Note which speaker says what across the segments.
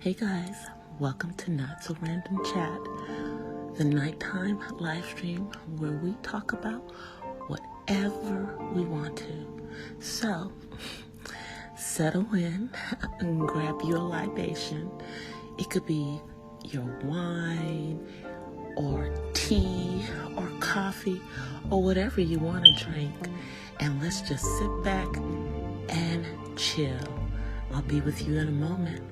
Speaker 1: Hey guys, welcome to Not So Random Chat, the nighttime live stream where we talk about whatever we want to. So, settle in and grab you a libation. It could be your wine or tea or coffee or whatever you want to drink. And let's just sit back and chill. I'll be with you in a moment.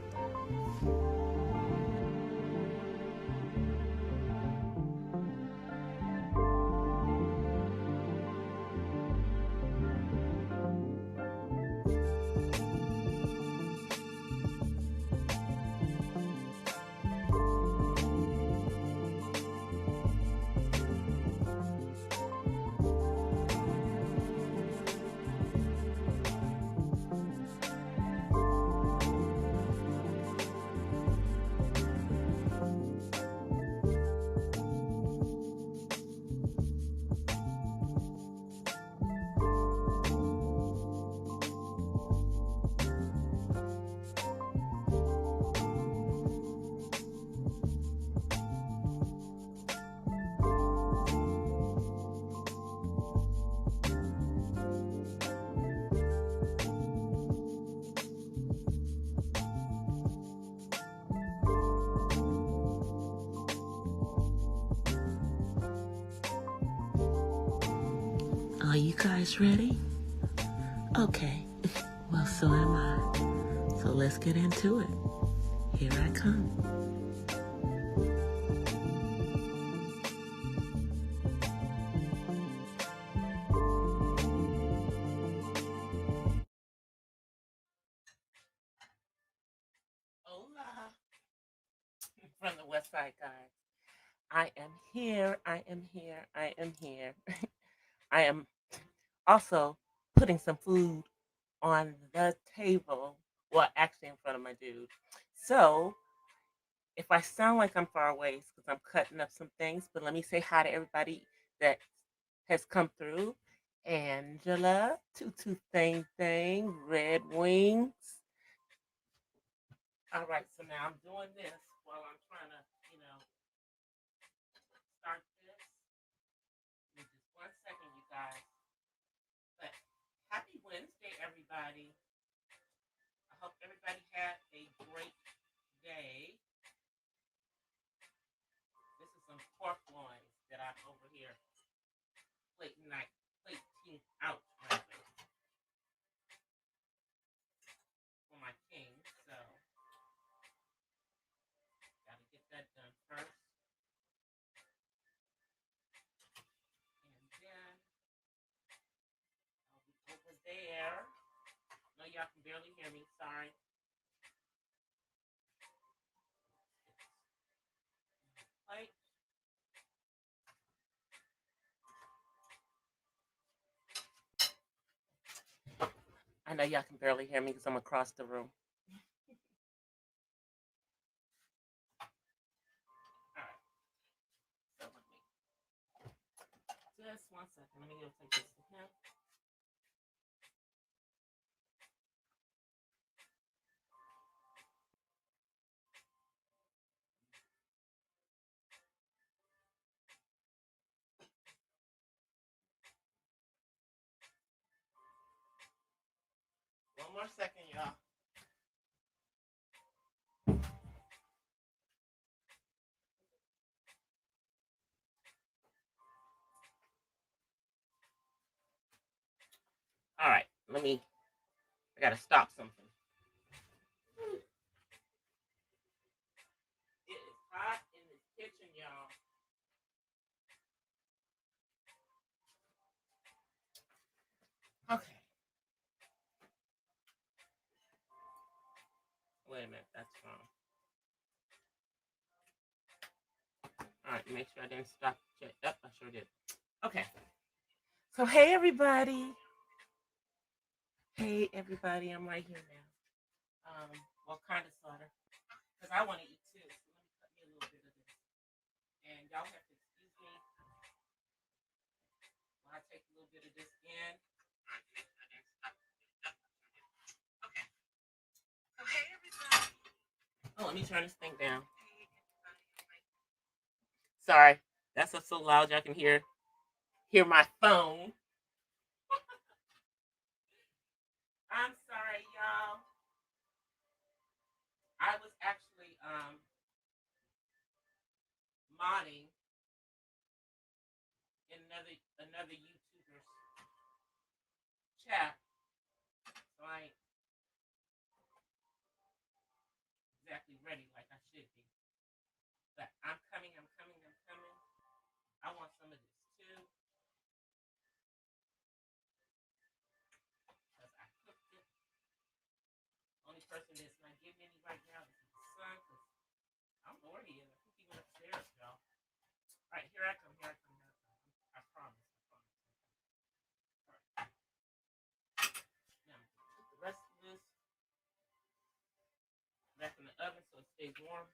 Speaker 1: Are you guys ready? Okay, well, so am I. So let's get into it. Here I come. Hola, from the West Side, guys. I am here. I am here. I am here. I am also putting some food on the table. Well, actually, in front of my dude. So, if I sound like I'm far away, it's because I'm cutting up some things. But let me say hi to everybody that has come through. Angela, Tutu Thing, Red Wings. All right, so now I'm doing this while I'm trying to, start this. Give me just 1 second, you guys. But happy Wednesday, everybody. I hope everybody had a great day. This is some pork loins that I'm over here plating out rather for my king. So gotta get that done first. And then I'll be over there. No, y'all can barely hear me. Sorry. Plate. I know y'all can barely hear me because I'm across the room. All right. So let me just 1 second. Let me go take this to him. One more second, y'all. All right, I gotta stop something. It is hot in this kitchen, y'all. Okay. Wait a minute, that's wrong. All right, make sure I didn't stop. Yep, I sure did. Okay. So, hey, everybody. Hey, everybody, I'm right here now. Well, kind of, sort of. Because I want to eat too. So let me cut me a little bit of this. And y'all have to excuse me while I take a little bit of this in. Okay. So, hey, everybody. Oh, let
Speaker 2: me turn this thing down. Sorry, that's so loud y'all can hear my phone. I'm sorry, y'all. I was actually modding in another YouTuber's chat, so I ain't exactly ready like I should be. But I'm coming. I want some of this too. Because I cooked it. Only person that's not getting any right now is the son. Because I don't know where he is. I think he went upstairs, y'all. All right, here I come. I promise. All right. Now, put the rest of this back in the oven so it stays warm.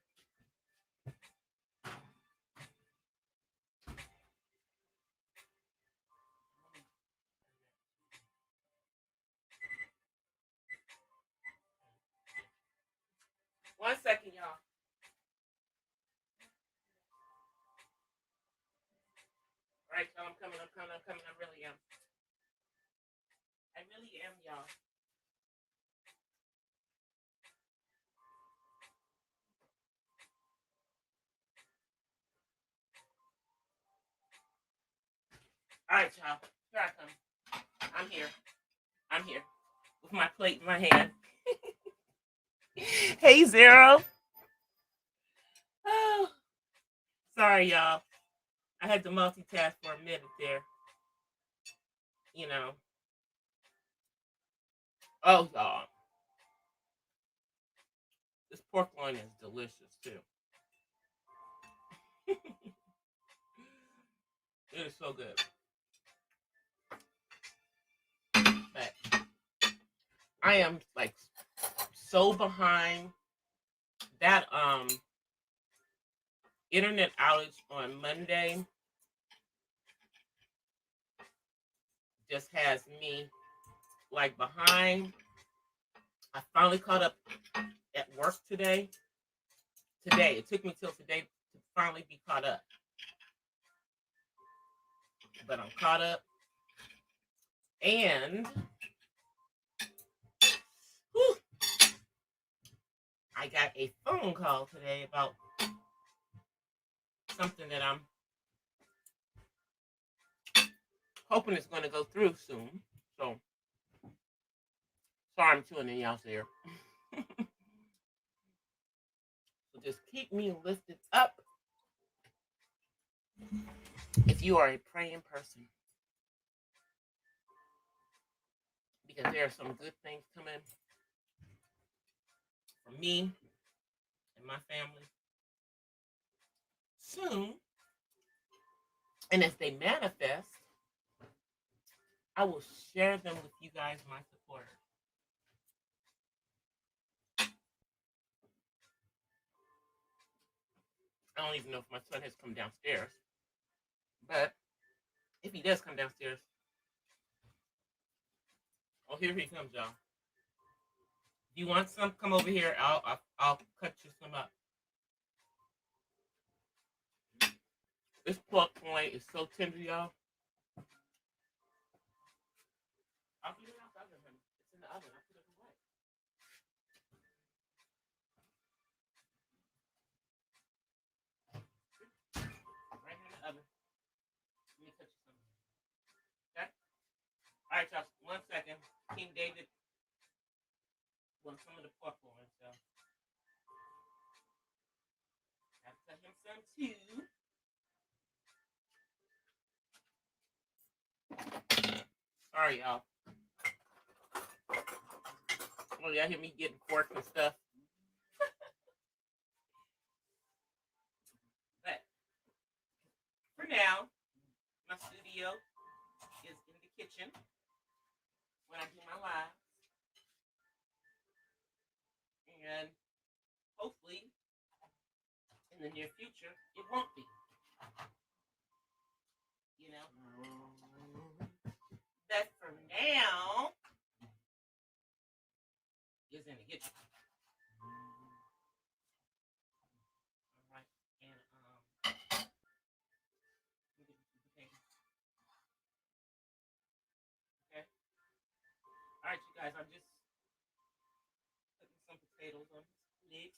Speaker 2: One second, y'all. All right, y'all, I'm coming. I really am. Y'all. All right, y'all. Here I come. I'm here with my plate in my hand. Hey, Zero. Oh, sorry, y'all. I had to multitask for a minute there. You know. Oh, y'all. This pork loin is delicious, too. It is so good. But I am, like, so behind that internet outage on Monday. Just has me, like, behind. I finally caught up at work today. It took me till today to finally be caught up. But I'm caught up. And whew, I got a phone call today about something that I'm hoping it's going to go through soon. So, sorry I'm chewing in y'all's ear. So just keep me lifted up if you are a praying person. Because there are some good things coming for me and my family soon. And as they manifest, I will share them with you guys, my supporters. I don't even know if my son has come downstairs. But if he does come downstairs, oh, here he comes, y'all. If you want some, come over here. I'll cut you some up. This pork loin is so tender, y'all. I'll get it out the oven, honey. It's in the oven. I'll put it away. Right here in the oven. Let me cut you some. Okay? All right, y'all. 1 second. King David wants some of the pork loin, so I have to cut him some too. Sorry, y'all. Oh, y'all hear me getting forks and stuff. But for now, my studio is in the kitchen when I do my live. And hopefully, in the near future, it won't be. You know? But for now, is in the kitchen. guys, I'm just putting some potatoes on this plate.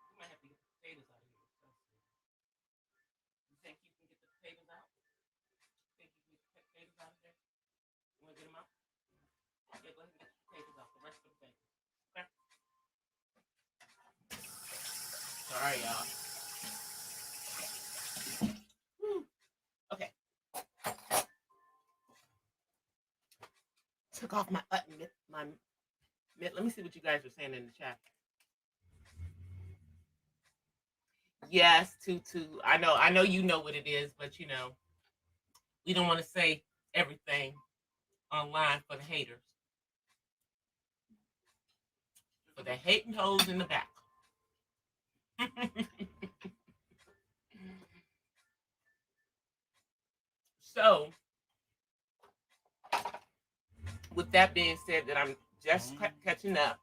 Speaker 2: You might have to get the potatoes out of here. You think you can get the potatoes out? You think you can get the potatoes out of there? You want to get them out? Yeah, go ahead and get the potatoes out. The rest of the bacon. Okay? Sorry, y'all. Whew. Okay. Took off my mitt. Let me see what you guys are saying in the chat. Yes, Tutu. I know you know what it is, but we don't want to say everything online for the haters. For the hating hoes in the back. So, with that being said, that I'm just catching up.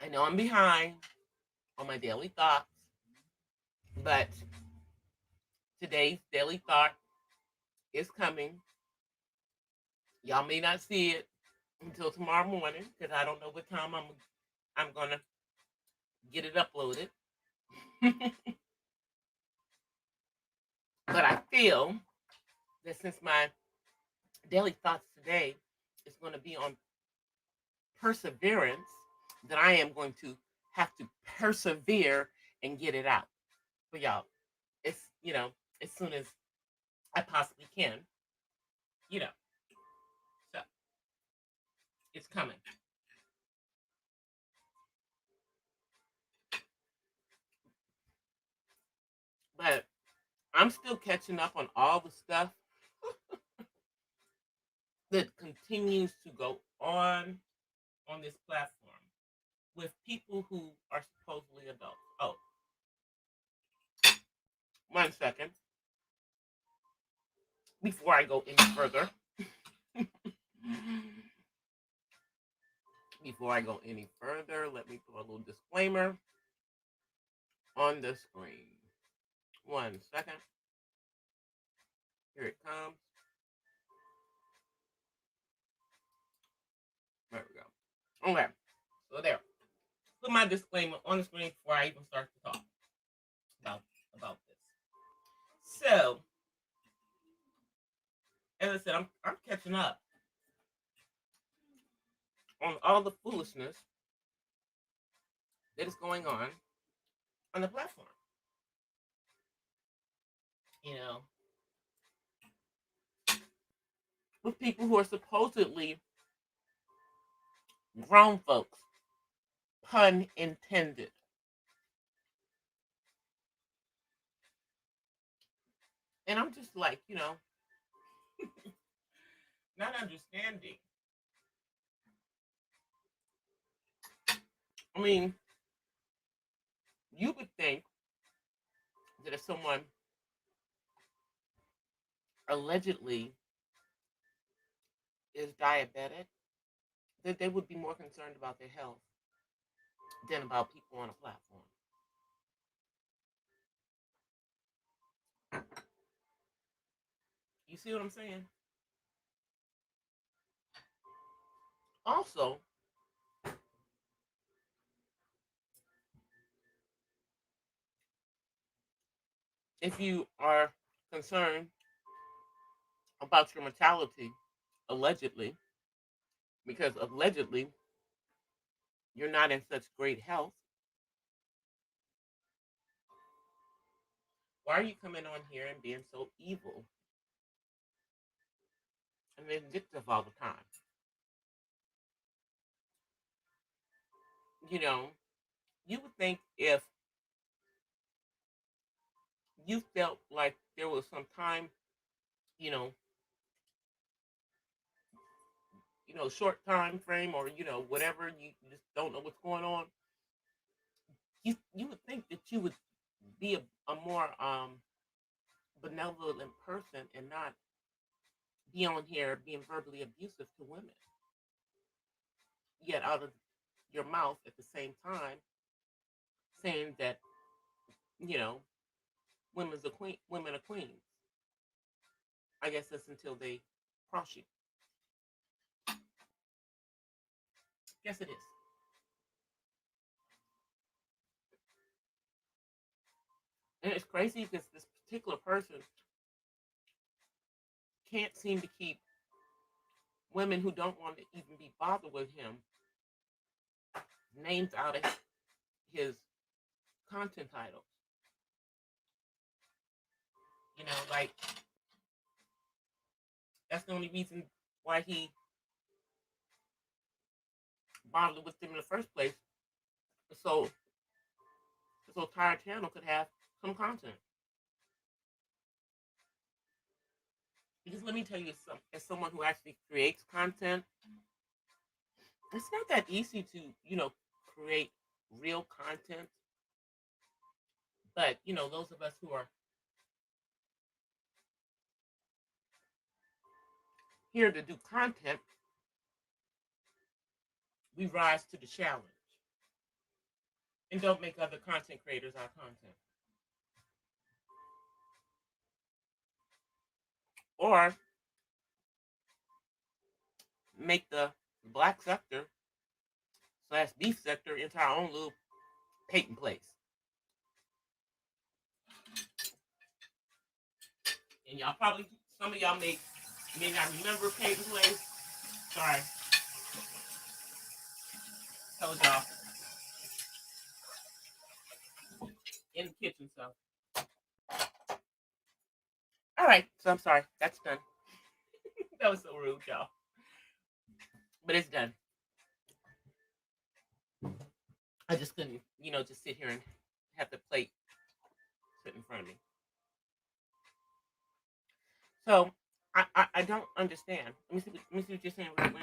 Speaker 2: I know I'm behind on my daily thoughts, but today's daily thought is coming. Y'all may not see it until tomorrow morning because I don't know what time I'm gonna get it uploaded. But I feel that since my daily thoughts today is going to be on perseverance, that I am going to have to persevere and get it out for y'all. It's as soon as I possibly can. So it's coming. But I'm still catching up on all the stuff that continues to go on this platform with people who are supposedly adults. Oh, 1 second. Before I go any further, let me put a little disclaimer on the screen. 1 second. Here it comes. There we go. Okay. So there. Put my disclaimer on the screen before I even start to talk about this. So, as I said, I'm catching up on all the foolishness that is going on the platform. With people who are supposedly grown folks, pun intended. And I'm just like, not understanding. I mean, you would think that if someone allegedly is diabetic, that they would be more concerned about their health than about people on a platform. You see what I'm saying? Also, if you are concerned about your mortality, allegedly, because allegedly you're not in such great health, why are you coming on here and being so evil and vindictive all the time? You would think if you felt like there was some time, short time frame or whatever, you just don't know what's going on. You would think that you would be a more benevolent person and not be on here being verbally abusive to women. Yet out of your mouth at the same time saying that, women are queens. I guess that's until they cross you. Yes, it is. And it's crazy because this particular person can't seem to keep women who don't want to even be bothered with him names out of his content titles. You know, like that's the only reason why he bothered with them in the first place. So his entire channel could have some content. Because let me tell you, as someone who actually creates content, it's not that easy to, create real content. But, those of us who are here to do content, we rise to the challenge and don't make other content creators our content. Or make the black sector / beef sector into our own little Peyton place. And y'all probably, some of y'all may not remember Peyton Place. Sorry. Told y'all. In the kitchen, so. All right, so I'm sorry. That's done. That was so rude, y'all. But it's done. I just couldn't, just sit here and have the plate sit in front of me. So I don't understand. Let me see what you're saying, Red Wing.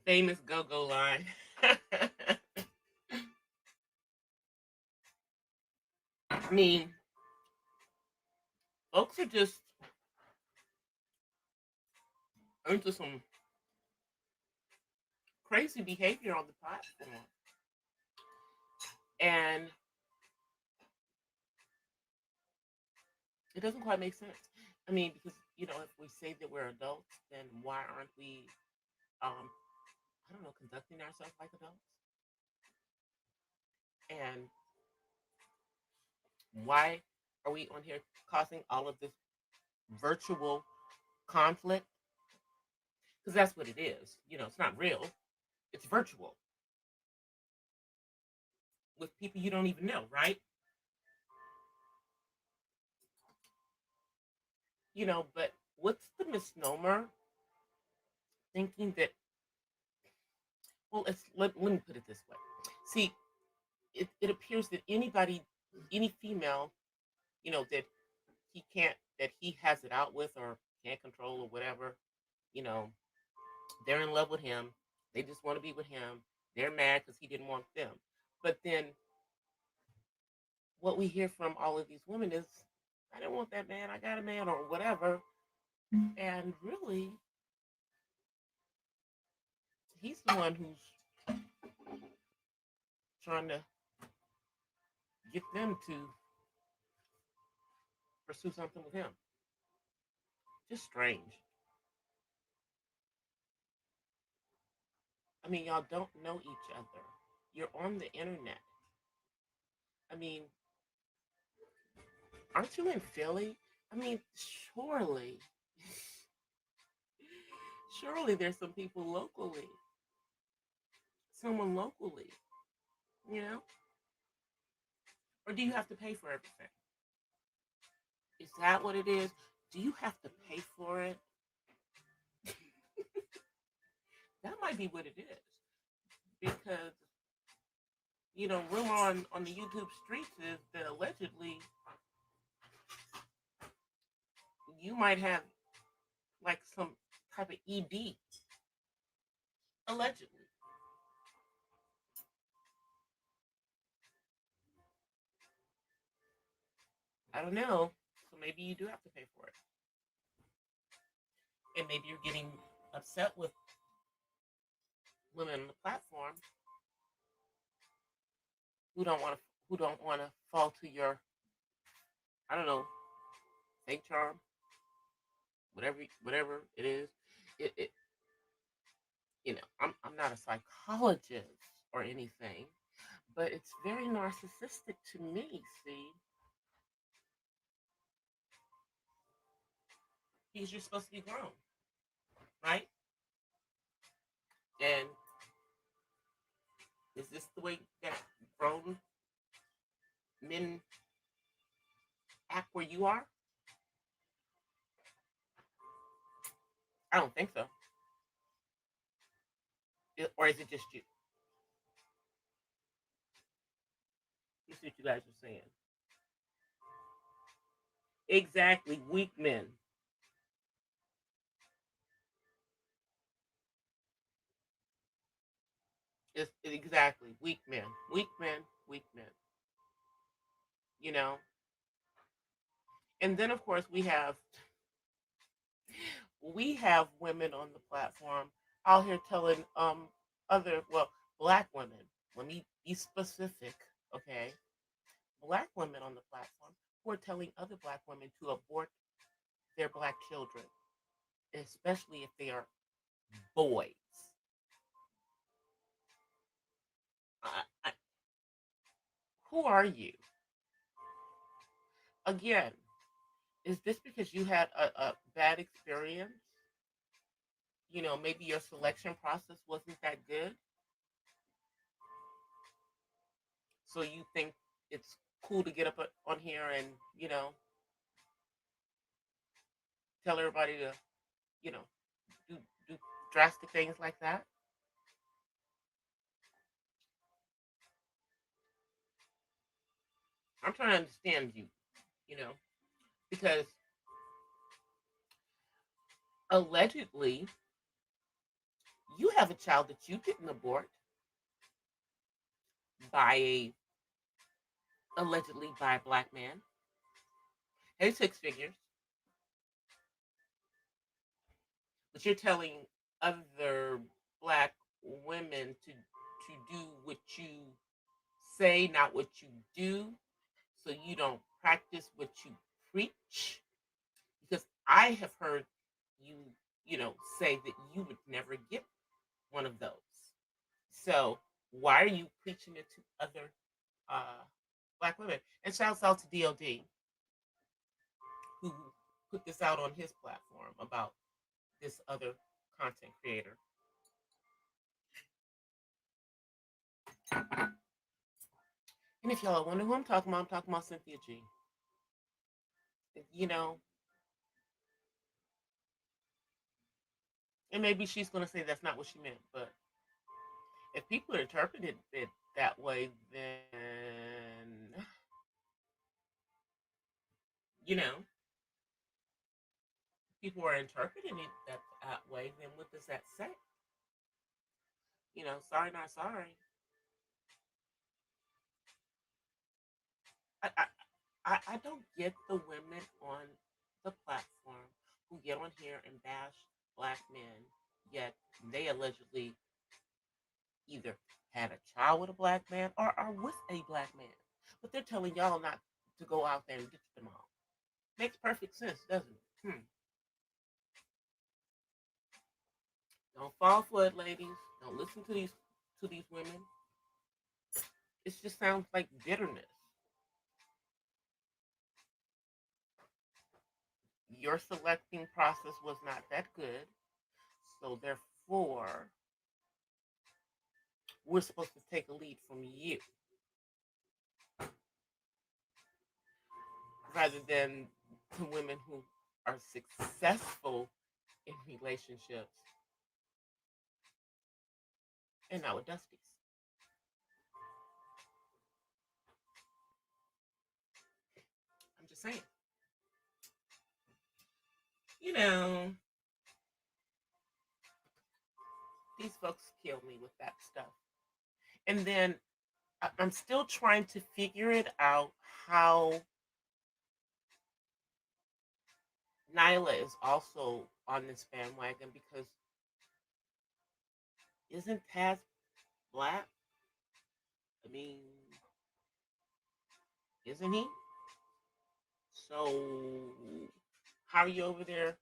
Speaker 2: Famous go-go line. I mean, folks are just into some crazy behavior on the platform. And it doesn't quite make sense. I mean, because, if we say that we're adults, then why aren't we, I don't know, conducting ourselves like adults? And why are we on here causing all of this virtual conflict? Because that's what it is. It's not real. It's virtual. With people you don't even know, right? But what's the misnomer? Thinking that, well, let me put it this way. See, it appears that any female, that he has it out with or can't control or whatever, you know, they're in love with him. They just want to be with him. They're mad because he didn't want them. But then what we hear from all of these women is, I don't want that man. I got a man or whatever. And really, he's the one who's trying to get them to pursue something with him. Just strange. I mean, y'all don't know each other. You're on the internet. I mean, aren't you in Philly? I mean, surely there's some people locally, someone locally, you know? Or do you have to pay for everything? Is that what it is? Do you have to pay for it? That might be what it is. Because, rumor on the YouTube streets is that allegedly you might have like some type of ED. Allegedly. I don't know. So maybe you do have to pay for it. And maybe you're getting upset with women on the platform who don't want to fall to your, I don't know, fake charm, whatever it is. It I'm not a psychologist or anything, but it's very narcissistic to me. See, he's just supposed to be grown, right? And is this the way that grown men act where you are? I don't think so. Or is it just you? You see what you guys are saying? Exactly, weak men. It's exactly weak men, weak men, weak men. You know, and then of course we have women on the platform out here telling other, well, black women. Let me be specific, okay? Black women on the platform who are telling other black women to abort their black children, especially if they are boys. I, who are you? Again, is this because you had a bad experience? Maybe your selection process wasn't that good, so you think it's cool to get up on here and you know tell everybody to you know do do drastic things like that. I'm trying to understand you, you know, because allegedly you have a child that you didn't abort by a allegedly by a black man. Hey, six figures, but you're telling other black women to do what you say, not what you do, so you don't practice what you preach. Because I have heard you, say that you would never get one of those. So why are you preaching it to other uh, black women? And shouts out to DOD who put this out on his platform about this other content creator. And if y'all wonder who I'm talking about Cynthia G. You know, and maybe she's going to say that's not what she meant, but if people interpreted it that way, then you know, people are interpreting it that way, then what does that say? Sorry, not sorry. I, I, I don't get the women on the platform who get on here and bash black men, yet they allegedly either had a child with a black man or are with a black man. But they're telling y'all not to go out there and ditch them all. Makes perfect sense, doesn't it? Don't fall for it, ladies. Don't listen to these women. It just sounds like bitterness. Your selecting process was not that good, so therefore we're supposed to take a lead from you rather than the women who are successful in relationships and not with Dusties. I'm just saying. You know, these folks kill me with that stuff. And then I'm still trying to figure it out how Nyla is also on this bandwagon because isn't Taz black? I mean, isn't he? So how are you over there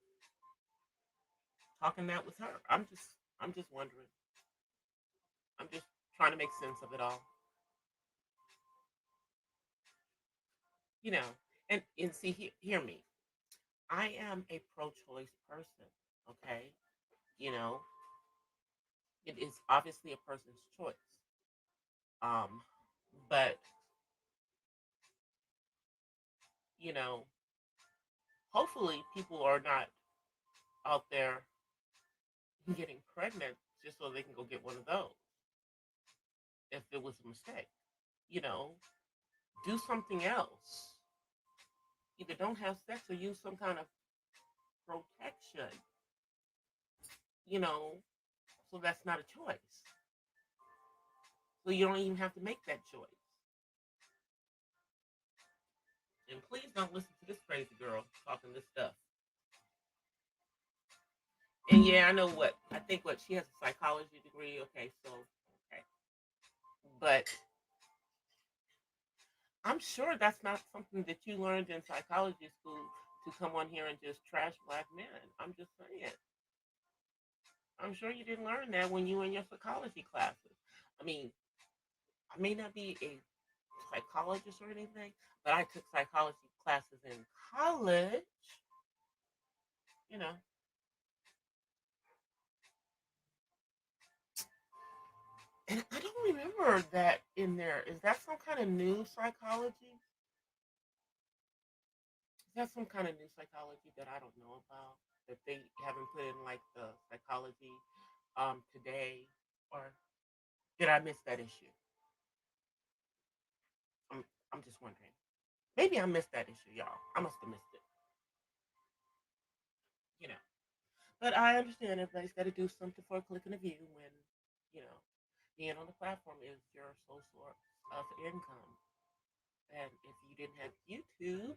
Speaker 2: talking that with her? I'm just wondering. I'm just trying to make sense of it all. You know, and see, hear me. I am a pro-choice person. Okay, you know, it is obviously a person's choice. Um, but you know, hopefully people are not out there getting pregnant just so they can go get one of those if it was a mistake. You know, do something else. Either don't have sex or use some kind of protection. You know, so that's not a choice. So you don't even have to make that choice. And please don't listen to this crazy girl talking this stuff. And yeah, I know what I think. What she has a psychology degree. Okay, so okay, but I'm sure that's not something that you learned in psychology school to come on here and just trash black men. I'm just saying. I'm sure you didn't learn that when you were in your psychology classes. I mean, I may not be a psychologist or anything, but I took psychology classes in college. You know, and I don't remember that in there. Is that some kind of new psychology? Is that some kind of new psychology that I don't know about that they haven't put in like the psychology today, or did I miss that issue? I'm I'm just wondering. Maybe I missed that issue, y'all. I must have missed it. You know. But I understand everybody's got to do something for a click and a view when, you know, being on the platform is your sole source of income. And if you didn't have YouTube,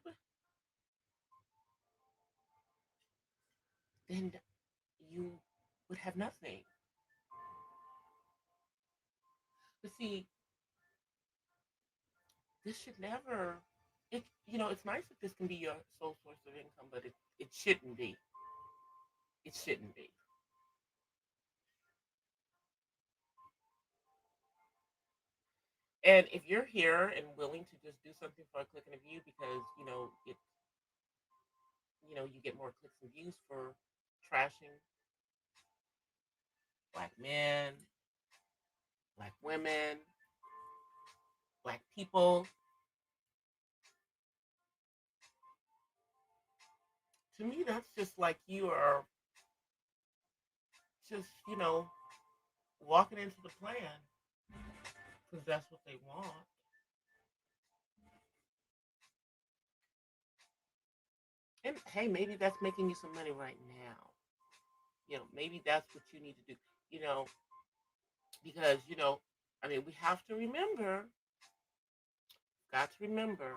Speaker 2: then you would have nothing. But see, this should never. It's nice if this can be your sole source of income, but it shouldn't be. It shouldn't be. And if you're here and willing to just do something for a click and a view because you get more clicks and views for trashing black men, black women, black people. To me, that's just like you are just, walking into the plan because that's what they want. And hey, maybe that's making you some money right now. Maybe that's what you need to do, you know, because, I mean, we have to remember, got to remember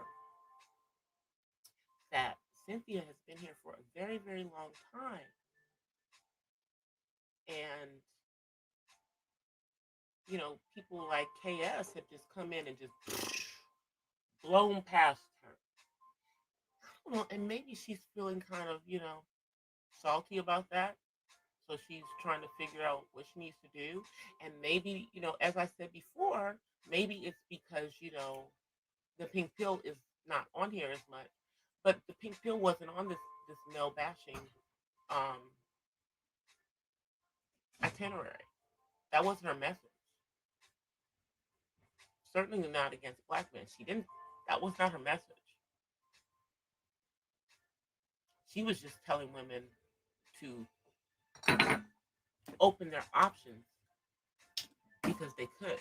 Speaker 2: that Cynthia has been here for a very, very long time. And, people like KS have just come in and just blown past her. I don't know, and maybe she's feeling kind of, salty about that. So she's trying to figure out what she needs to do. And maybe, as I said before, maybe it's because, the pink pill is not on here as much. But the pink pill wasn't on this male bashing um, itinerary. That wasn't her message. Certainly not against black men. She didn't. That was not her message. She was just telling women to open their options because they could,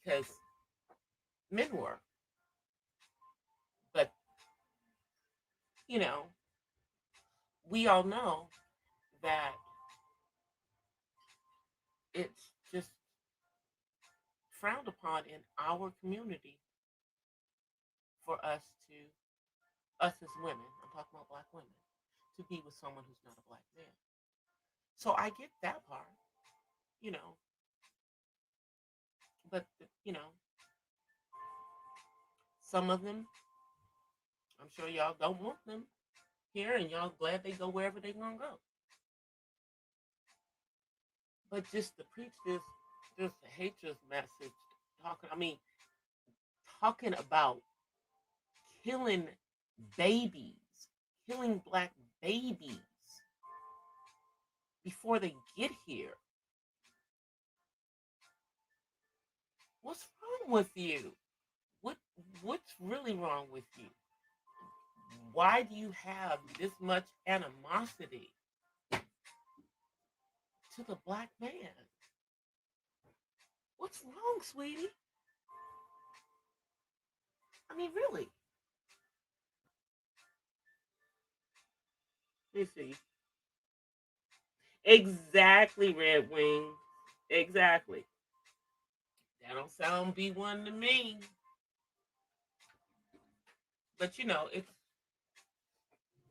Speaker 2: because men were. But you know, we all know that it's just frowned upon in our community for us as women, I'm talking about black women, to be with someone who's not a black man. So I get that part. you know, but some of them, I'm sure y'all don't want them here, and y'all glad they go wherever they gonna go. But just to preach this hatred message, talking about killing babies, killing black babies before they get here. What's wrong with you? What what's really wrong with you? Why do you have this much animosity to the black man? What's wrong, sweetie? I mean, really. Let's see. Exactly, Red Wing. Exactly. That don't sound B1 to me. But it's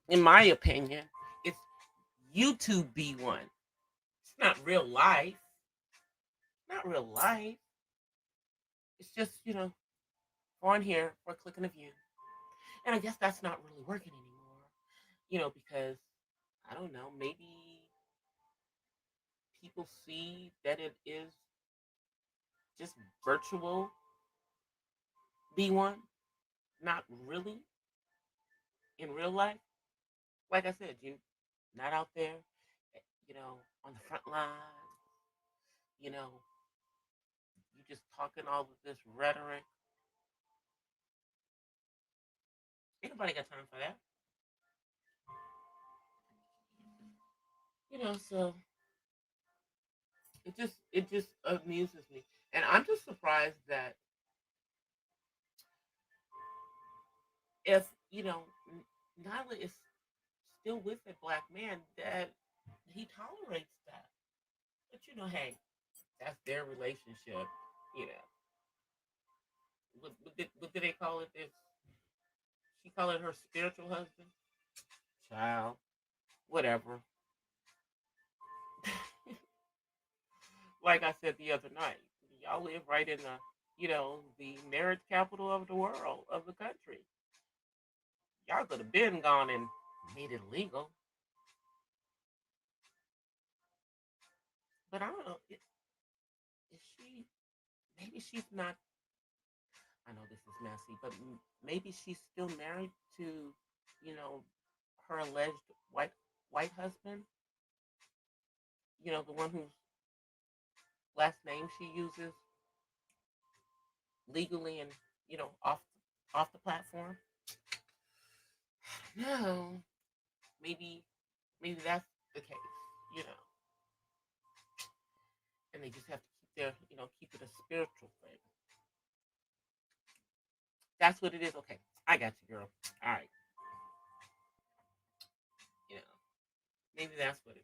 Speaker 2: in my opinion, it's YouTube B1. It's not real life. Not real life. It's just, on here for a click and a view. And I guess that's not really working anymore. Because I don't know, maybe people see that it is just virtual B1, not really in real life. Like I said, you not out there, on the front line, you know, you just talking all of this rhetoric. Ain't nobody got time for that. So it just amuses me. And I'm just surprised that if, Nyla is still with a black man, that he tolerates that. But hey, that's their relationship. You know, what did they call it? She call it her spiritual husband, child, whatever. Like I said the other night, y'all live right in the marriage capital of the world, of the country. Y'all could have been gone and made it legal. But I don't know. Is she? Maybe she's not. I know this is messy, but maybe she's still married to, you know, her alleged white husband. The one whose last name she uses legally and off the platform. No, maybe that's the case. You know, and they just have to keep it a spiritual thing. That's what it is. Okay, I got you, girl. All right, you know, maybe that's what it is.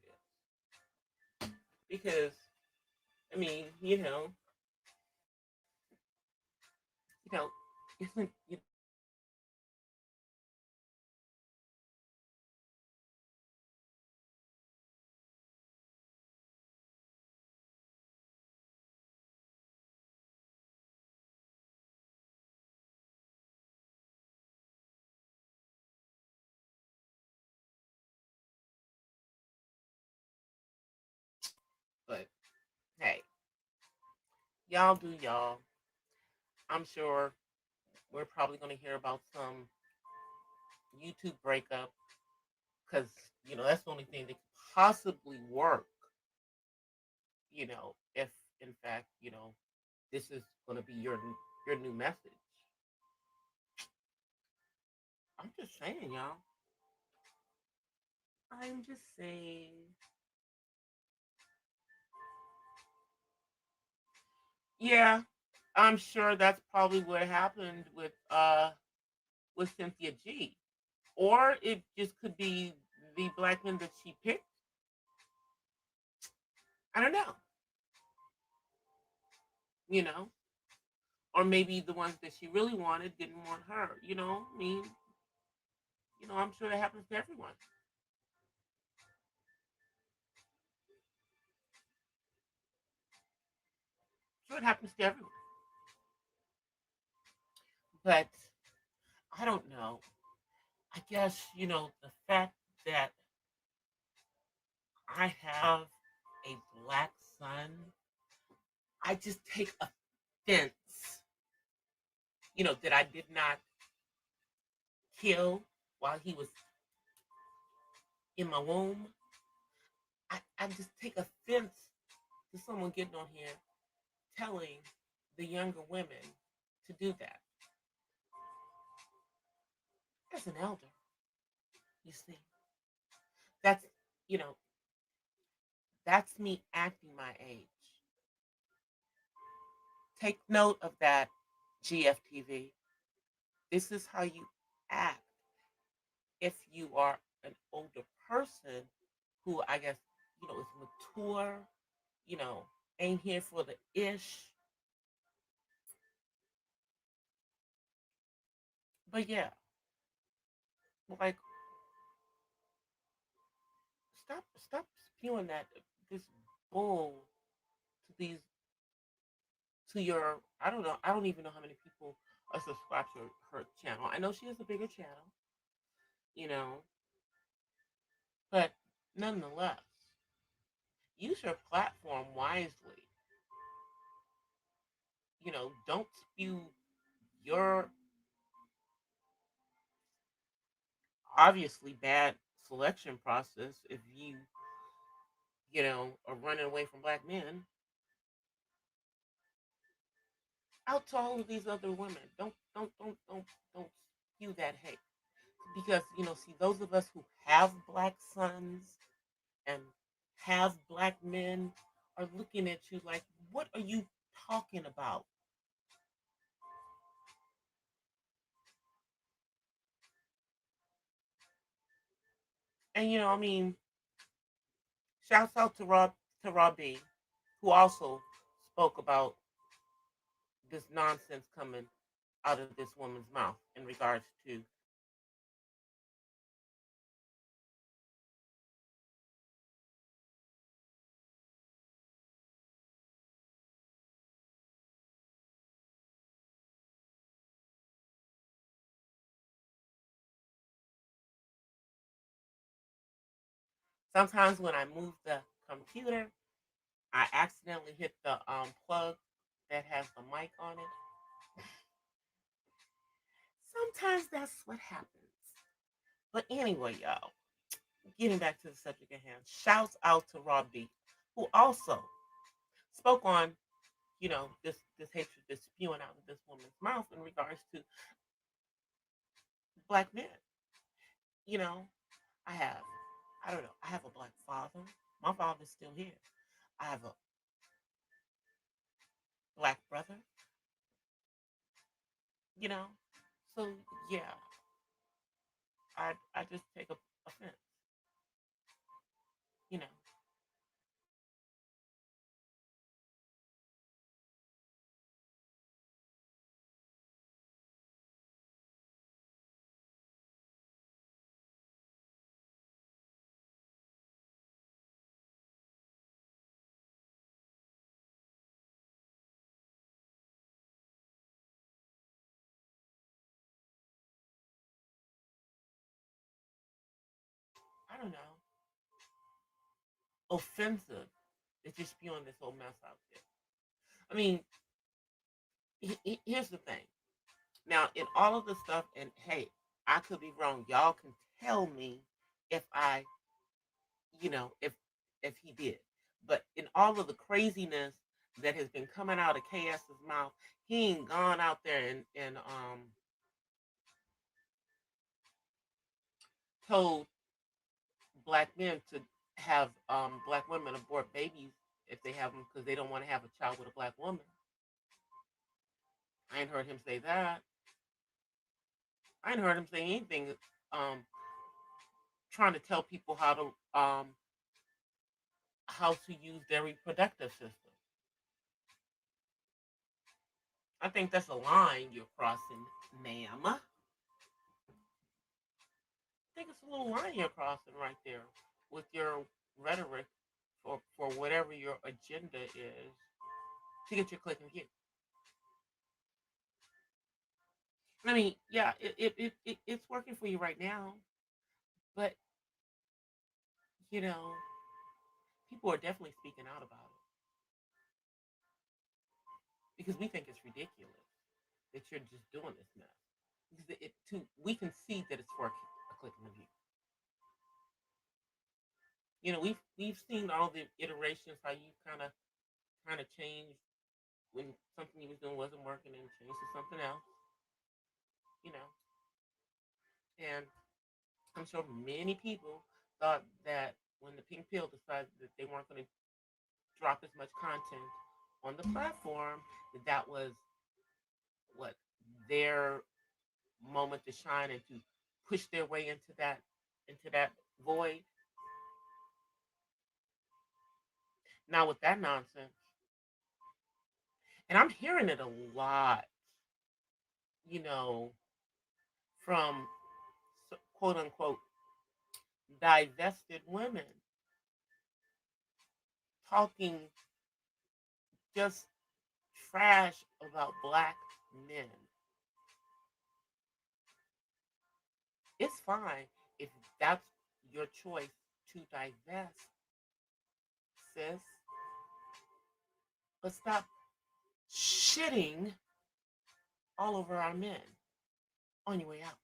Speaker 2: Because I mean, you know, isn't but hey, y'all do y'all. I'm sure we're probably going to hear about some YouTube breakup because that's the only thing that could possibly work. If in fact this is going to be your new message. I'm just saying, y'all. I'm just saying. Yeah, I'm sure that's probably what happened with Cynthia G. Or it just could be the black men that she picked. I don't know. You know, or maybe the ones that she really wanted didn't want her. I mean, I'm sure that happens to everyone. So it happens to everyone. But I don't know. I guess, the fact that I have a black son, I just take offense, that I did not kill while he was in my womb. I just take offense to someone getting on here telling the younger women to do that. As an elder, you see, that's, you know, that's me acting my age. Take note of that, GFTV. This is how you act if you are an older person who, I guess, is mature, you know, ain't here for the ish. But yeah, like, stop spewing this bull to these to your, I don't know, I don't even know how many people are subscribed to her channel. I know she has a bigger channel, you know, but nonetheless, use your platform wisely. Don't spew your obviously bad selection process if you are running away from black men out to all of these other women. Don't spew that hate. Because, see, those of us who have black sons and have black men are looking at you like, what are you talking about? And, I mean, shouts out to Rob B, who also spoke about this nonsense coming out of this woman's mouth in regards to. Sometimes when I move the computer, I accidentally hit the plug that has the mic on it. Sometimes that's what happens. But anyway, y'all, getting back to the subject at hand, shouts out to Rob B, who also spoke on, this hatred that's spewing out of this woman's mouth in regards to black men. You know, I have, I don't know, I have a black father. My father's still here. I have a black brother, you know. So yeah, I just take offense, you know. I don't know, offensive. It's just spewing this whole mess out there. I mean, here's the thing. Now, in all of the stuff, and hey, I could be wrong. Y'all can tell me if I, if he did. But in all of the craziness that has been coming out of KS's mouth, he ain't gone out there and told black men to have black women abort babies if they have them because they don't want to have a child with a black woman. I ain't heard him say that. I ain't heard him say anything um, trying to tell people how to use their reproductive system. I think that's a line you're crossing, ma'am. I think it's a little line you're crossing right there with your rhetoric for whatever your agenda is. to get your click and view. I mean, yeah, it's working for you right now, but you know, people are definitely speaking out about it because we think it's ridiculous that you're just doing this mess. Because we can see that it's for a click and a view. You know, we've seen all the iterations how you kind of changed when something you was doing wasn't working and changed to something else. You know, and I'm sure many people thought that when the pink pill decided that they weren't going to drop as much content on the platform, that was what their moment to shine and to push their way into that void. Now with that nonsense, and I'm hearing it a lot, you know, from quote unquote divested women talking just trash about black men. It's fine if that's your choice to divest, sis, but stop shitting all over our men on your way out.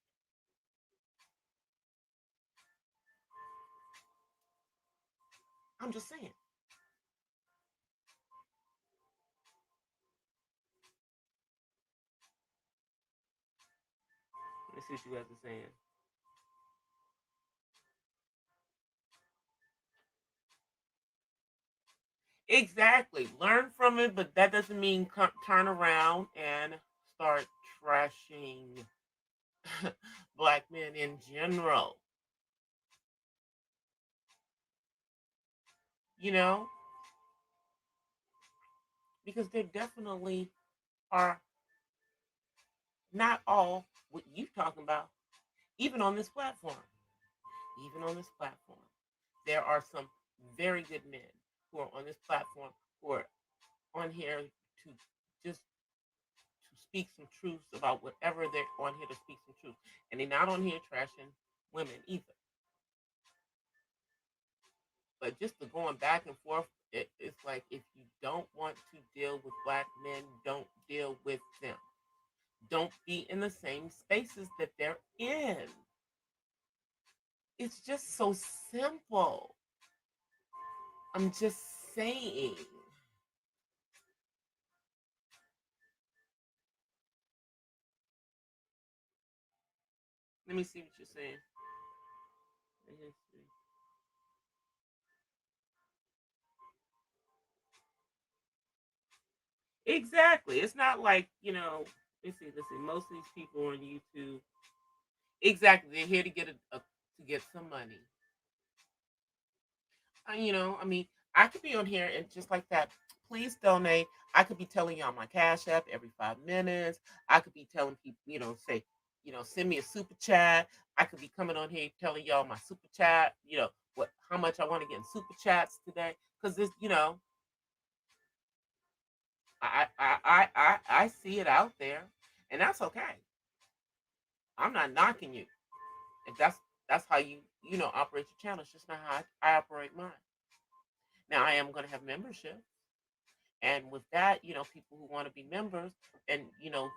Speaker 2: I'm just saying. Let's see what you guys are saying. Exactly. Learn from it, but that doesn't mean turn around and start trashing black men in general. You know, because there definitely are not all what you talking about, even on this platform. Even on this platform, there are some very good men who are on this platform who are on here to just to speak some truths about whatever they're on here to speak some truth. And they're not on here trashing women either. But just the going back and forth, it's like if you don't want to deal with black men, don't deal with them. Don't be in the same spaces that they're in. It's just so simple. I'm just saying. Let me see what you're saying. Exactly. It's not like, let's see. Most of these people on YouTube, exactly, they're here to to get some money. I mean, I could be on here and just like that. Please donate. I could be telling y'all my cash app every 5 minutes. I could be telling people, say, send me a super chat. I could be coming on here telling y'all my super chat. How much I want to get in super chats today because this, I see it out there, and that's okay. I'm not knocking you. If that's how you operate your channel. It's just not how I operate mine. Now I am going to have membership. And with that, people who want to be members and, can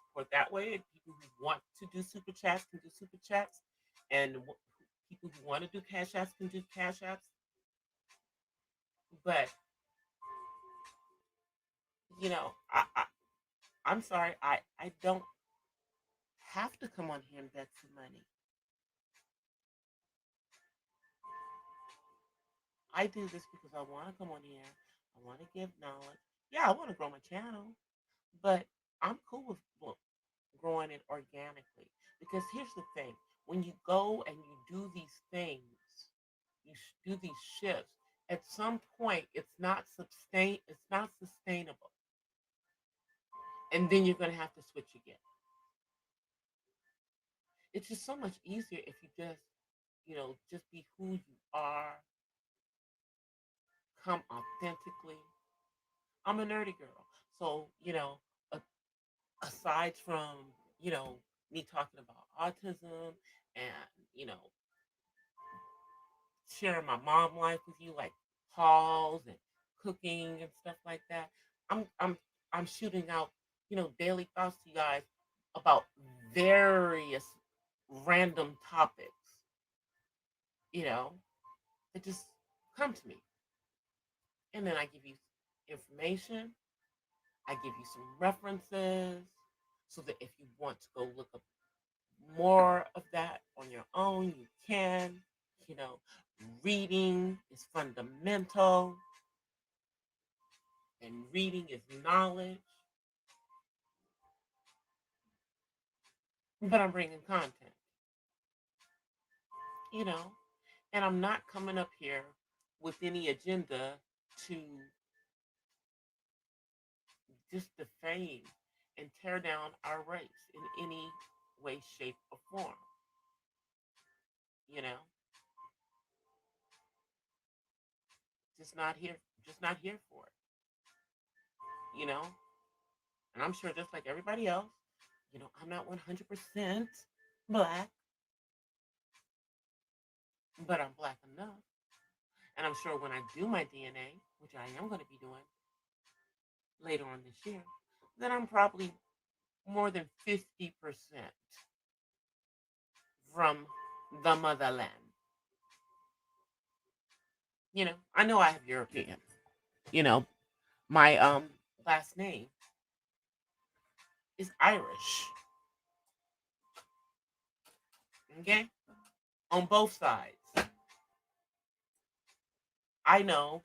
Speaker 2: support that way. And people who want to do super chats can do super chats. And people who want to do cash apps can do cash apps. But, I'm sorry, I don't have to come on here and beg for money. I do this because I want to come on here. I want to give knowledge. Yeah, I want to grow my channel, but I'm cool with growing it organically. Because here's the thing: when you go and you do these things, do these shifts. At some point, It's not sustainable, and then you're going to have to switch again. It's just so much easier if you just be who you are, come authentically, I'm a nerdy girl. So, aside from, you know, me talking about autism and, you know, sharing my mom life with you, like hauls and cooking and stuff like that, I'm I'm I'm shooting out, daily thoughts to you guys about various random topics, you know, that just come to me. And then I give you information, I give you some references so that if you want to go look up more of that on your own, you can. You know, reading is fundamental, and reading is knowledge. But I'm bringing content, you know, and I'm not coming up here with any agenda to just defame and tear down our race in any way, shape, or form. You know, just not here, just not here for it. You know, and I'm sure just like everybody else, I'm not 100% black, but I'm black enough. And I'm sure when I do my DNA, which I am going to be doing later on this year, then I'm probably more than 50% from the motherland. I know I have European. You know, my last name is Irish. Okay? On both sides. I know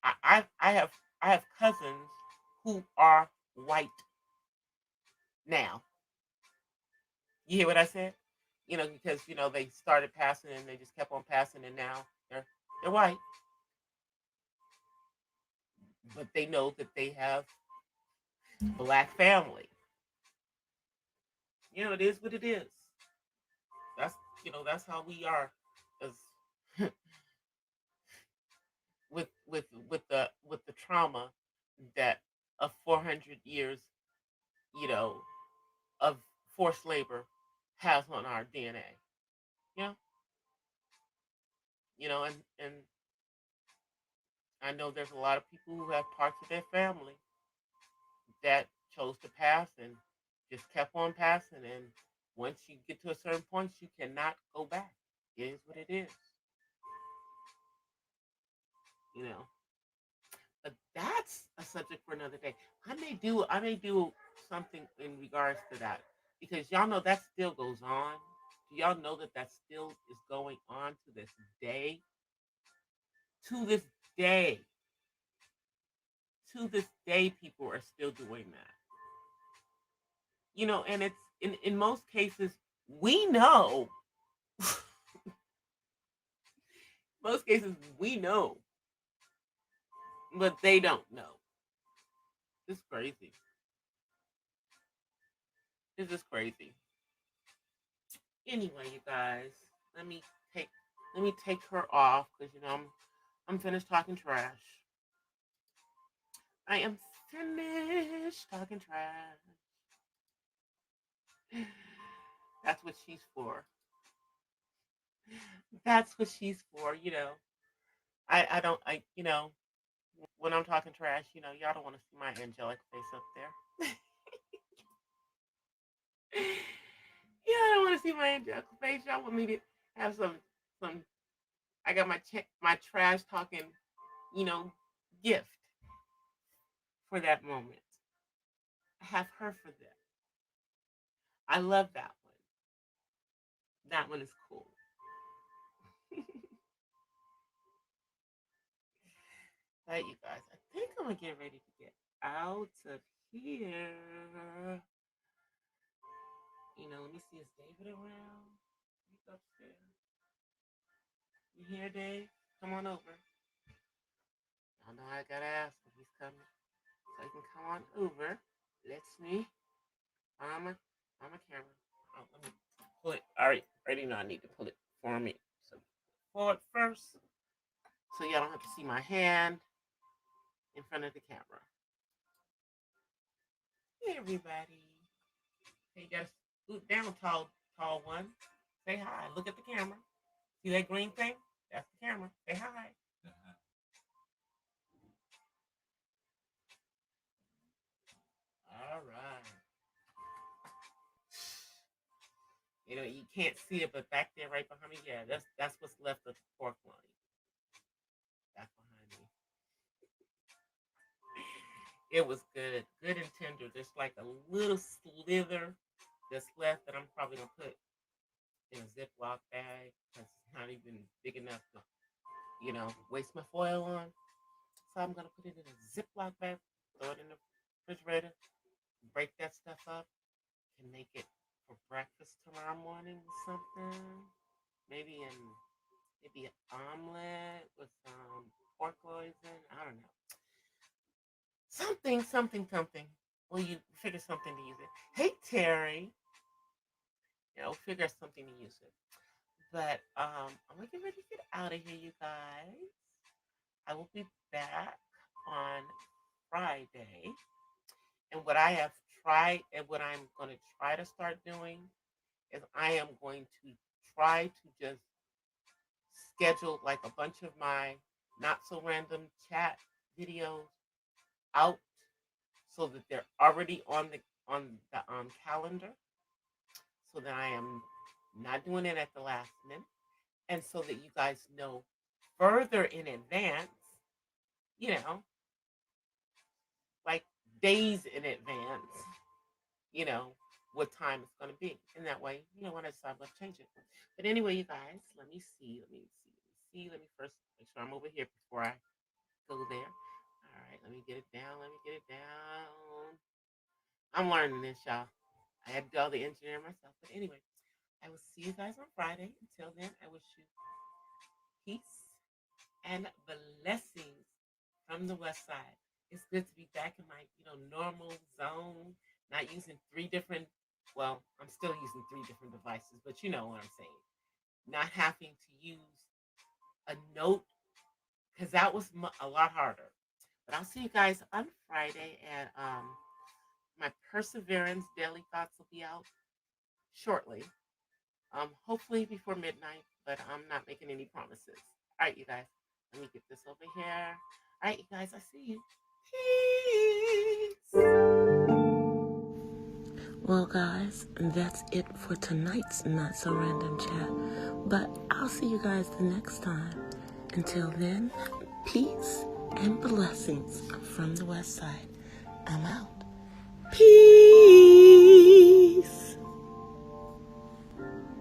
Speaker 2: I have cousins who are white now. You hear what I said? Because they started passing and they just kept on passing and now they're white, but they know that they have black family. It is what it is. That's that's how we are as with the trauma that of 400 years, you know, of forced labor has on our DNA. You know, and I know there's a lot of people who have parts of their family that chose to pass and just kept on passing. And once you get to a certain point, you cannot go back. It is what it is, you know. But that's a subject for another day. I may do something in regards to that because y'all know that still goes on. Do y'all know that still is going on to this day? To this day, to this day, people are still doing that. And it's in most cases we know. Most cases we know, but they don't know. It's crazy. It's just crazy. Anyway, you guys, let me take let me take her off because I'm finished talking trash. I am finished talking trash. That's what she's for. That's what she's for. I don't when I'm talking trash, y'all don't want to see my angelic face up there. Yeah, I don't want to see my angelic face. Y'all want me to have some. I got my trash talking, you know, gift for that moment. I have her for that. I love that one. That one is cool. Right, you guys. I think I'm gonna get ready to get out of here. Let me see. Is David around? He's upstairs. You here, Dave? Come on over. I know I gotta ask if he's coming. So you can come on over. Let's me. I'm a camera. Oh, let me pull it. All right. Already know I need to pull it for me. So pull it first. So y'all don't have to see my hand in front of the camera. everybody. Hey, you gotta scoot down, tall one. Say hi. Look at the camera. See that green thing? That's the camera. Say hi. All right. You know, you can't see it, but back there, right behind me, yeah, that's what's left of the pork loin. That's behind me. It was good and tender. There's like a little slither that's left that I'm probably gonna put in a Ziploc bag because it's not even big enough to, waste my foil on. So I'm gonna put it in a Ziploc bag, throw it in the refrigerator, break that stuff up, can make it for breakfast tomorrow morning or something. Maybe an omelet with some pork loins in. I don't know. Something. Well, you figure something to use it. Hey, Terry. Figure something to use it. But I'm gonna get ready to get out of here, you guys. I will be back on Friday. And what I have tried and what I'm gonna try to start doing is I am going to try to just schedule like a bunch of my not so random chat videos out so that they're already on the calendar, so that I am not doing it at the last minute, and so that you guys know further in advance, like days in advance, what time it's going to be. And that way, when I decide, let's change it. But anyway, you guys, let me Let me first make sure I'm over here before I go there. All right, let me get it down. I'm learning this, y'all. I had to do all the engineering myself. But anyway, I will see you guys on Friday. Until then, I wish you peace and blessings from the West Side. It's good to be back in my, normal zone, not using I'm still using 3 different devices, but you know what I'm saying. Not having to use a note, because that was a lot harder. But I'll see you guys on Friday, and my Perseverance Daily Thoughts will be out shortly. Hopefully before midnight, but I'm not making any promises. All right, you guys. Let me get this over here. All right, you guys, I see you. Peace.
Speaker 1: Well, guys, that's it for tonight's Not So Random Chat. But I'll see you guys the next time. Until then, peace and blessings from the West Side. I'm out.